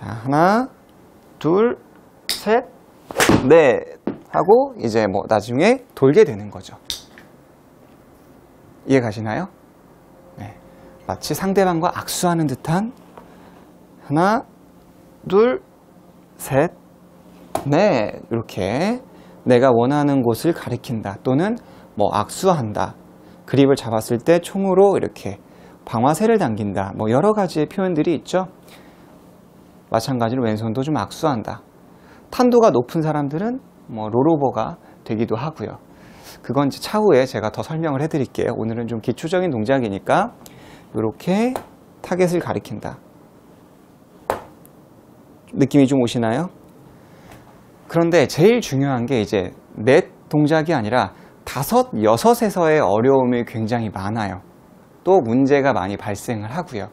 자, 하나, 둘, 셋, 넷 하고 이제 뭐 나중에 돌게 되는 거죠. 이해 가시나요? 네. 마치 상대방과 악수하는 듯한 하나, 둘, 셋, 넷 이렇게 내가 원하는 곳을 가리킨다 또는 뭐 악수한다. 그립을 잡았을 때 총으로 이렇게 방아쇠를 당긴다. 뭐 여러 가지의 표현들이 있죠. 마찬가지로 왼손도 좀 악수한다. 탄도가 높은 사람들은 뭐 롤오버가 되기도 하고요. 그건 이제 차후에 제가 더 설명을 해드릴게요. 오늘은 좀 기초적인 동작이니까 이렇게 타겟을 가리킨다. 느낌이 좀 오시나요? 그런데 제일 중요한 게 이제 넷 동작이 아니라 다섯, 여섯에서의 어려움이 굉장히 많아요. 또 문제가 많이 발생을 하고요.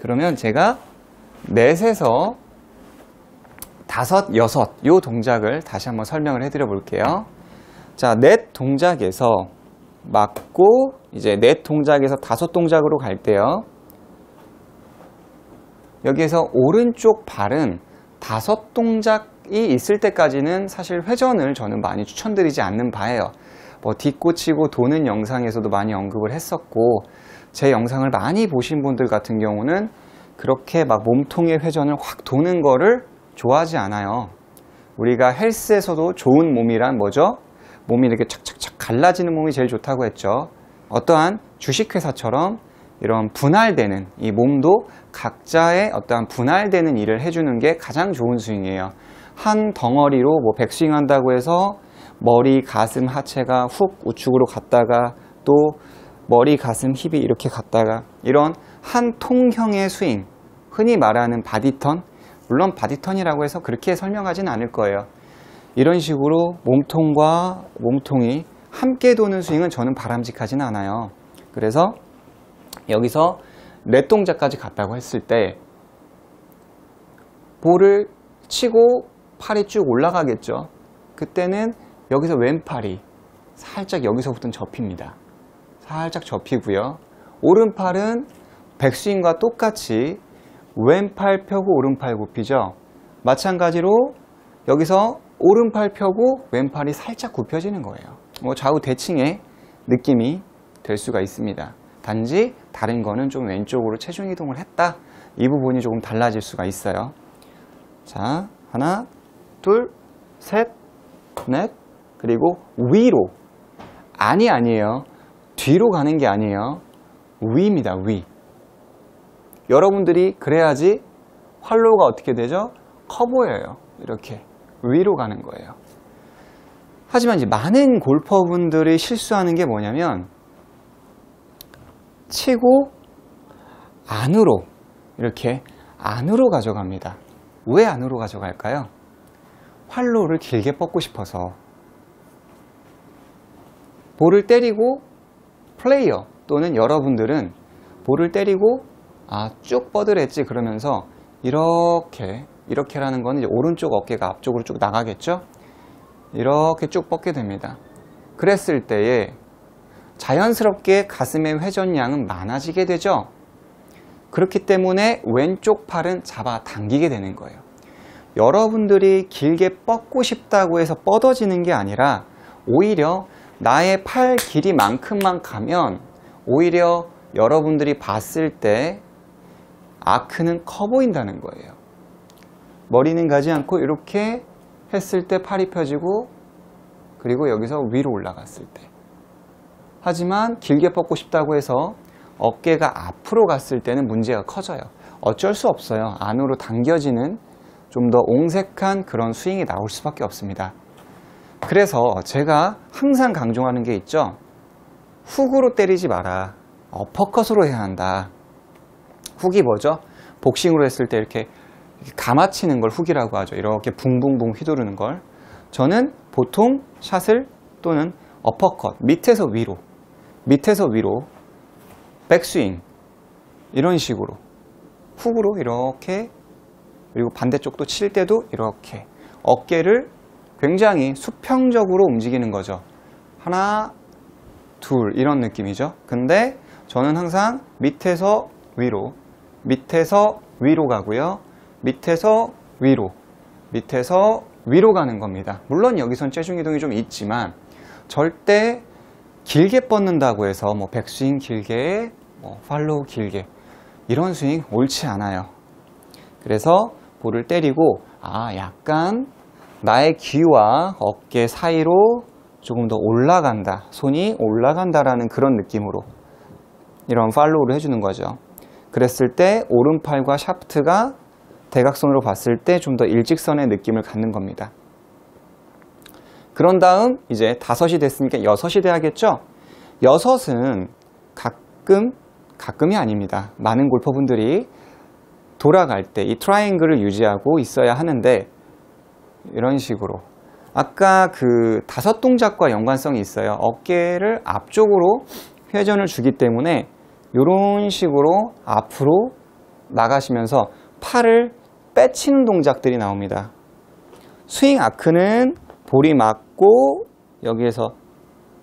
그러면 제가 넷에서 다섯, 여섯 요 동작을 다시 한번 설명을 해드려 볼게요. 자, 넷 동작에서 맞고 이제 넷 동작에서 다섯 동작으로 갈 때요. 여기에서 오른쪽 발은 다섯 동작이 있을 때까지는 사실 회전을 저는 많이 추천드리지 않는 바예요. 뭐 뒷꽂히고 도는 영상에서도 많이 언급을 했었고 제 영상을 많이 보신 분들 같은 경우는 그렇게 막 몸통의 회전을 확 도는 거를 좋아하지 않아요. 우리가 헬스에서도 좋은 몸이란 뭐죠? 몸이 이렇게 착착착 갈라지는 몸이 제일 좋다고 했죠. 어떠한 주식회사처럼 이런 분할되는 이 몸도 각자의 어떠한 분할되는 일을 해주는 게 가장 좋은 스윙이에요. 한 덩어리로 뭐 백스윙 한다고 해서 머리, 가슴, 하체가 훅 우측으로 갔다가 또 머리, 가슴, 힙이 이렇게 갔다가 이런 한 통형의 스윙, 흔히 말하는 바디턴, 물론 바디턴이라고 해서 그렇게 설명하진 않을 거예요. 이런 식으로 몸통과 몸통이 함께 도는 스윙은 저는 바람직하진 않아요. 그래서 여기서 넷 동작까지 갔다고 했을 때 볼을 치고 팔이 쭉 올라가겠죠. 그때는 여기서 왼팔이 살짝 여기서부터는 접힙니다. 살짝 접히고요. 오른팔은 백스윙과 똑같이 왼팔 펴고 오른팔 굽히죠. 마찬가지로 여기서 오른팔 펴고 왼팔이 살짝 굽혀지는 거예요. 뭐 좌우 대칭의 느낌이 될 수가 있습니다. 단지 다른 거는 좀 왼쪽으로 체중 이동을 했다. 이 부분이 조금 달라질 수가 있어요. 자, 하나, 둘, 셋, 넷, 그리고 위로. 아니에요. 뒤로 가는 게 아니에요. 위입니다. 위. 여러분들이 그래야지 활로가 어떻게 되죠? 커 보여요. 이렇게 위로 가는 거예요. 하지만 이제 많은 골퍼분들이 실수하는 게 뭐냐면 치고 안으로 이렇게 안으로 가져갑니다. 왜 안으로 가져갈까요? 활로를 길게 뻗고 싶어서. 볼을 때리고 플레이어 또는 여러분들은 볼을 때리고 쭉 뻗으랬지 그러면서 이렇게라는 건 이제 오른쪽 어깨가 앞쪽으로 쭉 나가겠죠? 이렇게 쭉 뻗게 됩니다. 그랬을 때에 자연스럽게 가슴의 회전량은 많아지게 되죠. 그렇기 때문에 왼쪽 팔은 잡아 당기게 되는 거예요. 여러분들이 길게 뻗고 싶다고 해서 뻗어지는 게 아니라 오히려 나의 팔 길이만큼만 가면 오히려 여러분들이 봤을 때 아크는 커 보인다는 거예요. 머리는 가지 않고 이렇게 했을 때 팔이 펴지고 그리고 여기서 위로 올라갔을 때. 하지만 길게 뻗고 싶다고 해서 어깨가 앞으로 갔을 때는 문제가 커져요. 어쩔 수 없어요. 안으로 당겨지는 좀 더 옹색한 그런 스윙이 나올 수밖에 없습니다. 그래서 제가 항상 강조하는 게 있죠. 훅으로 때리지 마라. 어퍼컷으로 해야 한다. 훅이 뭐죠? 복싱으로 했을 때 이렇게 감아치는 걸 훅이라고 하죠. 이렇게 붕붕붕 휘두르는 걸. 저는 보통 샷을 또는 어퍼컷, 밑에서 위로 백스윙 이런 식으로 훅으로 이렇게 그리고 반대쪽도 칠 때도 이렇게 어깨를 굉장히 수평적으로 움직이는 거죠. 하나, 둘 이런 느낌이죠. 근데 저는 항상 밑에서 위로 위로 가고요. 밑에서 위로, 밑에서 위로 가는 겁니다. 물론 여기선 체중 이동이 좀 있지만 절대 길게 뻗는다고 해서 뭐 백스윙 길게, 뭐 팔로우 길게 이런 스윙 옳지 않아요. 그래서 볼을 때리고 약간 나의 귀와 어깨 사이로 조금 더 올라간다, 손이 올라간다라는 그런 느낌으로 이런 팔로우를 해주는 거죠. 그랬을 때 오른팔과 샤프트가 대각선으로 봤을 때 좀 더 일직선의 느낌을 갖는 겁니다. 그런 다음 이제 5이 됐으니까 6이 돼야겠죠? 6은 가끔이 아닙니다. 많은 골퍼분들이 돌아갈 때 이 트라이앵글을 유지하고 있어야 하는데 이런 식으로 아까 그 5 동작과 연관성이 있어요. 어깨를 앞쪽으로 회전을 주기 때문에 이런 식으로 앞으로 나가시면서 팔을 빼치는 동작들이 나옵니다. 스윙 아크는 볼이 맞고 여기에서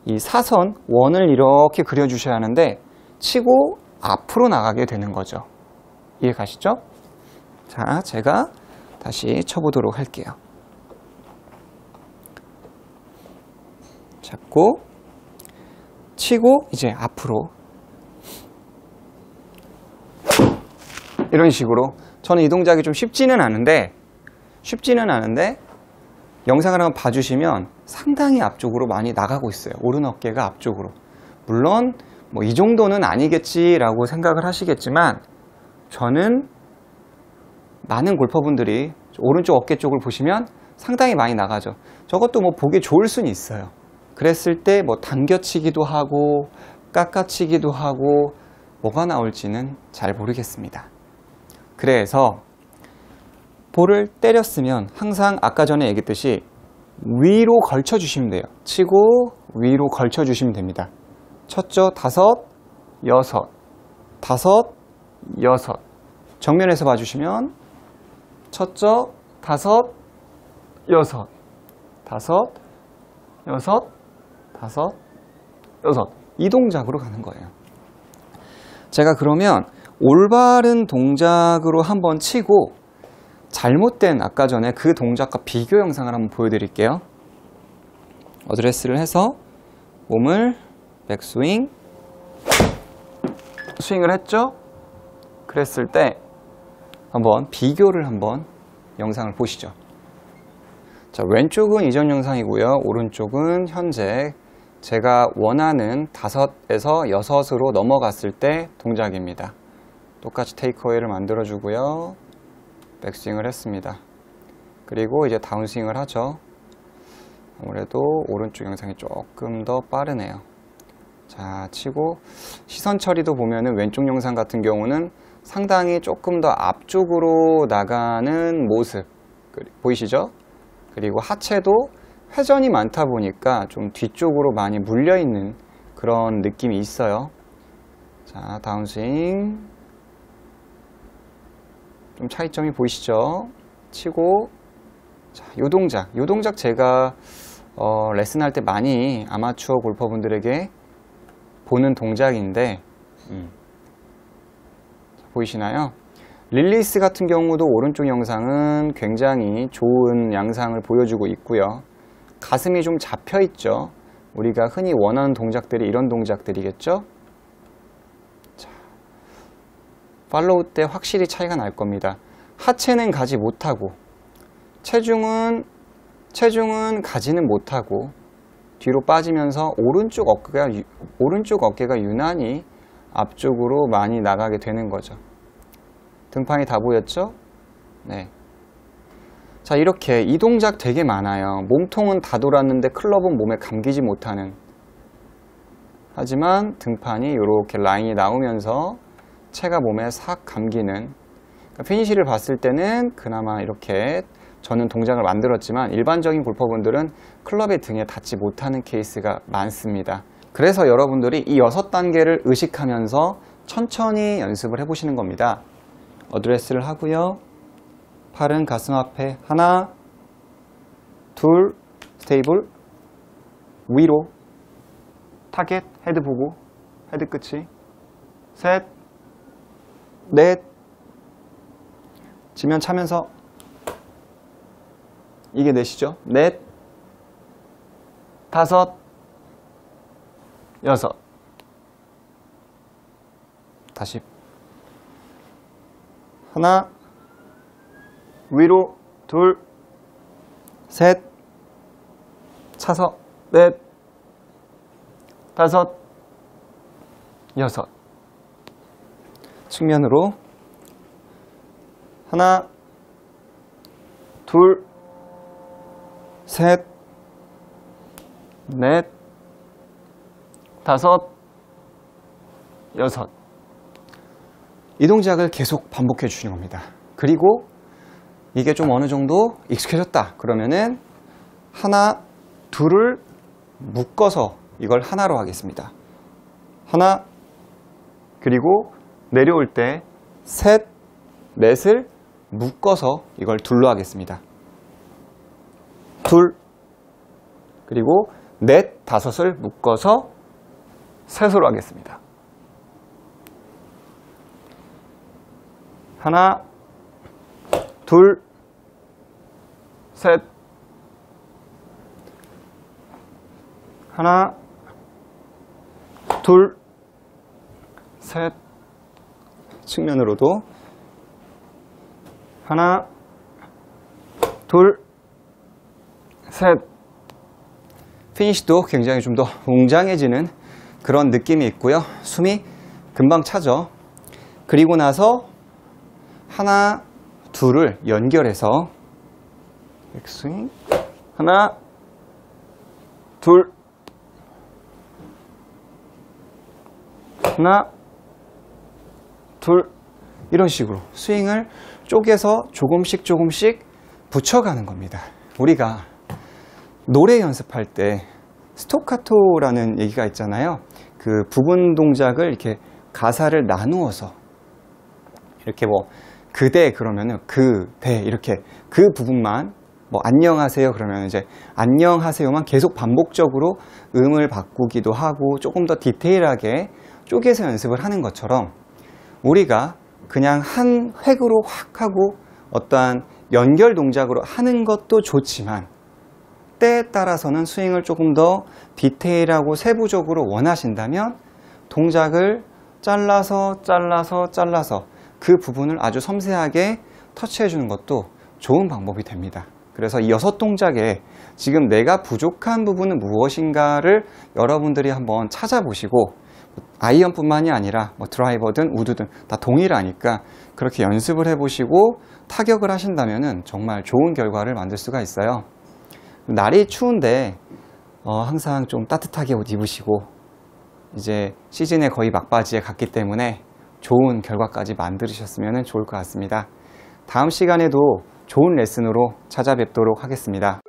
이 사선, 원을 이렇게 그려주셔야 하는데 치고 앞으로 나가게 되는 거죠. 이해 가시죠? 자, 제가 다시 쳐보도록 할게요. 잡고 치고 이제 앞으로 이런 식으로. 저는 이 동작이 좀 쉽지는 않은데 영상을 한번 봐주시면 상당히 앞쪽으로 많이 나가고 있어요. 오른 어깨가 앞쪽으로. 물론 뭐 이 정도는 아니겠지라고 생각을 하시겠지만 저는 많은 골퍼분들이 오른쪽 어깨 쪽을 보시면 상당히 많이 나가죠. 저것도 뭐 보기 좋을 수는 있어요. 그랬을 때 뭐 당겨치기도 하고 깎아치기도 하고 뭐가 나올지는 잘 모르겠습니다. 그래서 볼을 때렸으면 항상 아까 전에 얘기했듯이 위로 걸쳐 주시면 돼요. 치고 위로 걸쳐 주시면 됩니다. 쳤죠? 5, 6, 5, 6. 정면에서 봐주시면 쳤죠? 5, 6, 5, 6. 이 동작으로 가는 거예요. 제가 그러면 올바른 동작으로 한번 치고 잘못된 아까 전에 그 동작과 비교 영상을 한번 보여드릴게요. 어드레스를 해서 몸을 백스윙, 스윙을 했죠? 그랬을 때 한번 비교를 한번 영상을 보시죠. 자, 왼쪽은 이전 영상이고요. 오른쪽은 현재 제가 원하는 5에서 6으로 넘어갔을 때 동작입니다. 똑같이 테이크어웨이를 만들어 주고요. 백스윙을 했습니다. 그리고 이제 다운스윙을 하죠. 아무래도 오른쪽 영상이 조금 더 빠르네요. 자, 치고 시선 처리도 보면은 왼쪽 영상 같은 경우는 상당히 조금 더 앞쪽으로 나가는 모습 보이시죠? 그리고 하체도 회전이 많다 보니까 좀 뒤쪽으로 많이 물려있는 그런 느낌이 있어요. 자, 다운스윙. 좀 차이점이 보이시죠? 치고, 자, 요 동작 제가 레슨할 때 많이 아마추어 골퍼분들에게 보는 동작인데 보이시나요? 릴리스 같은 경우도 오른쪽 영상은 굉장히 좋은 양상을 보여주고 있고요. 가슴이 좀 잡혀 있죠. 우리가 흔히 원하는 동작들이 이런 동작들이겠죠. 자, 팔로우 때 확실히 차이가 날 겁니다. 하체는 가지 못하고 체중은 가지는 못하고 뒤로 빠지면서 오른쪽 어깨가 유난히 앞쪽으로 많이 나가게 되는 거죠. 등판이 다 보였죠? 네. 자, 이렇게 이 동작 되게 많아요. 몸통은 다 돌았는데 클럽은 몸에 감기지 못하는. 하지만 등판이 이렇게 라인이 나오면서 채가 몸에 싹 감기는. 그러니까 피니시를 봤을 때는 그나마 이렇게 저는 동작을 만들었지만 일반적인 골퍼분들은 클럽의 등에 닿지 못하는 케이스가 많습니다. 그래서 여러분들이 이 6단계를 의식하면서 천천히 연습을 해보시는 겁니다. 어드레스를 하고요. 팔은 가슴 앞에 하나, 둘, 스테이블, 위로, 타겟, 헤드 보고, 헤드 끝이, 셋, 넷, 지면 차면서 이게 넷이죠. 넷, 다섯, 여섯. 다시 하나, 위로 둘, 셋, 차서 넷, 다섯, 여섯. 측면으로 하나, 둘, 셋, 넷, 다섯, 여섯. 이 동작을 계속 반복해 주시는 겁니다. 그리고 이게 좀 어느 정도 익숙해졌다 그러면은 하나, 둘을 묶어서 이걸 하나로 하겠습니다. 하나, 그리고 내려올 때 셋, 넷을 묶어서 이걸 둘로 하겠습니다. 둘, 그리고 넷, 다섯을 묶어서 셋으로 하겠습니다. 하나, 둘, 셋, 하나, 둘, 셋, 측면으로도 하나, 둘, 셋. 피니시도 굉장히 좀 더 웅장해지는 그런 느낌이 있고요. 숨이 금방 차죠. 그리고 나서 하나, 둘을 연결해서 백스윙 하나, 둘, 하나, 둘, 이런 식으로 스윙을 쪼개서 조금씩 붙여가는 겁니다. 우리가 노래 연습할 때 스토카토라는 얘기가 있잖아요. 그 부분 동작을 이렇게 가사를 나누어서 이렇게 뭐 그대 그러면은 그대 이렇게 그 부분만 뭐 안녕하세요 그러면 이제 안녕하세요만 계속 반복적으로 음을 바꾸기도 하고 조금 더 디테일하게 쪼개서 연습을 하는 것처럼 우리가 그냥 한 획으로 확 하고 어떠한 연결 동작으로 하는 것도 좋지만 때에 따라서는 스윙을 조금 더 디테일하고 세부적으로 원하신다면 동작을 잘라서 그 부분을 아주 섬세하게 터치해 주는 것도 좋은 방법이 됩니다. 그래서 이 6동작에 지금 내가 부족한 부분은 무엇인가를 여러분들이 한번 찾아보시고 아이언뿐만이 아니라 뭐 드라이버든 우드든 다 동일하니까 그렇게 연습을 해보시고 타격을 하신다면 정말 좋은 결과를 만들 수가 있어요. 날이 추운데 항상 좀 따뜻하게 옷 입으시고 이제 시즌의 거의 막바지에 갔기 때문에 좋은 결과까지 만드셨으면 좋을 것 같습니다. 다음 시간에도 좋은 레슨으로 찾아뵙도록 하겠습니다.